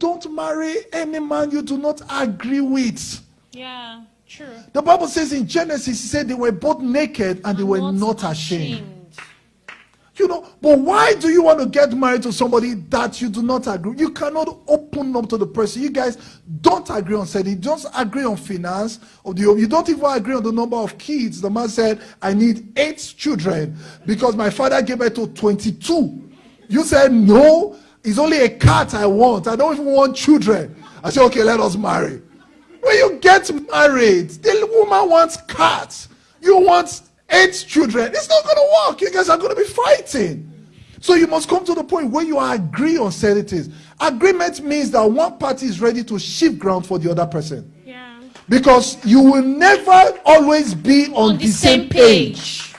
don't marry any man you do not agree with. Yeah, true. The Bible says in Genesis, it said they were both naked and they were not ashamed. You know, but why do you want to get married to somebody that you do not agree? You cannot open up to the person. You guys don't agree on setting. Just agree on finance of the home. You don't even agree on the number of kids. The man said, I need 8 children because my father gave birth to 22. You said, no, it's only a cat I want. I don't even want children. I said, okay, let us marry. When you get married, the woman wants cats. You want 8 children. It's not going to work. You guys are going to be fighting. So you must come to the point where you agree on certain things. Agreement means that one party is ready to shift ground for the other person. Yeah. Because you will never always be on the same page.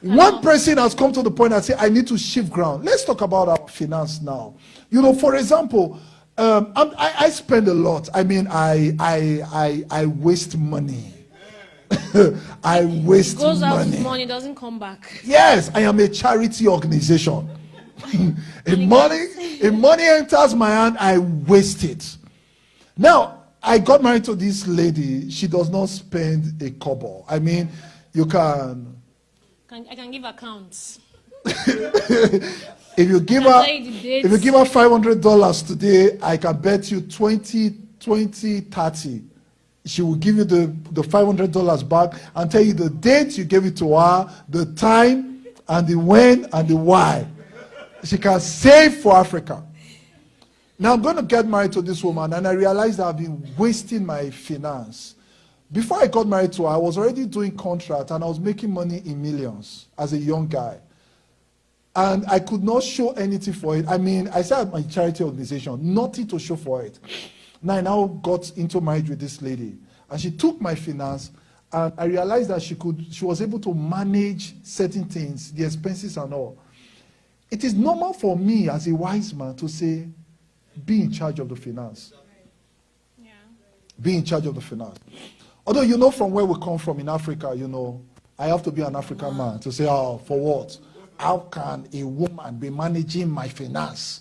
One person has come to the point and say, I need to shift ground. Let's talk about our finance now. You know, for example, I spend a lot. I mean, I waste money. I waste goes out money. with money, doesn't come back. Yes, I am a charity organization. If money enters my hand, I waste it. Now, I got married to this lady. She does not spend a kobo. I mean, you can. I can give accounts. If you give her $500 today, I can bet you 30. She will give you the $500 back and tell you the date you gave it to her, the time, and the when, and the why. She can save for Africa. Now I'm going to get married to this woman, and I realized that I've been wasting my finance. Before I got married to her, I was already doing contract, and I was making money in millions as a young guy. And I could not show anything for it. I mean, I started my charity organization, nothing to show for it. Now I now got into marriage with this lady, and she took my finance, and I realized that she was able to manage certain things, the expenses and all. It is normal for me as a wise man to say, be in charge of the finance. Yeah. Be in charge of the finance. Although, you know, from where we come from in Africa, you know, I have to be an African man to say, oh, for what? How can a woman be managing my finance?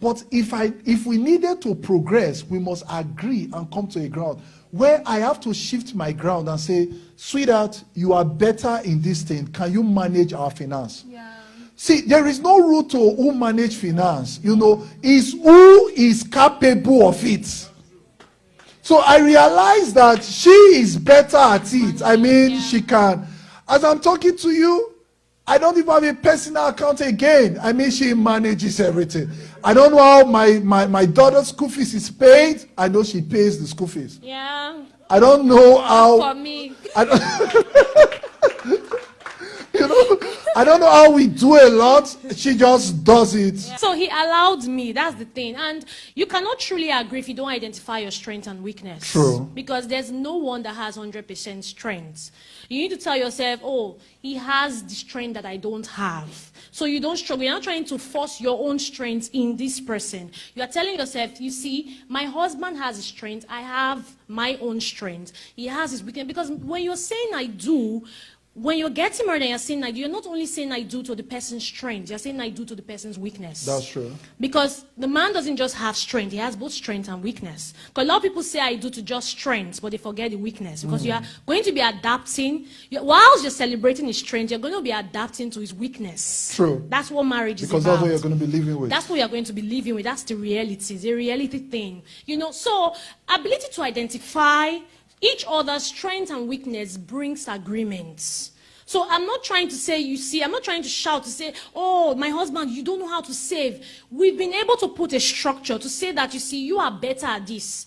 But if we needed to progress, we must agree and come to a ground where I have to shift my ground and say, sweetheart, you are better in this thing. Can you manage our finance? Yeah. See, there is no rule to who manage finance. You know, is who is capable of it. So I realized that she is better at it. I mean, she can. As I'm talking to you, I don't even have a personal account again. I mean, she manages everything. I don't know how my daughter's school fees is paid. I know she pays the school fees. Yeah. I don't know how. For me. You know, I don't know how we do a lot. She just does it. Yeah. So he allowed me. That's the thing. And you cannot truly agree if you don't identify your strength and weakness. True. Because there's no one that has 100% strength. You need to tell yourself, oh, he has the strength that I don't have. So you don't struggle. You're not trying to force your own strength in this person. You are telling yourself, you see, my husband has his strength. I have my own strength. He has his weakness. Because when you're saying I do, when you're getting married and you're saying I do, you're not only saying I do to the person's strength, you're saying I do to the person's weakness. That's true. Because the man doesn't just have strength, he has both strength and weakness. Because a lot of people say I do to just strength, but they forget the weakness. Because you are going to be adapting, whilst you're celebrating his strength, you're going to be adapting to his weakness. True. That's what marriage is about. Because that's what you're going to be living with. That's what you're going to be living with. That's the reality. It's a reality thing. You know, so ability to identify each other's strength and weakness brings agreements. So I'm not trying to say, you see, I'm not trying to shout to say, oh, my husband, you don't know how to save. We've been able to put a structure to say that, you see, you are better at this.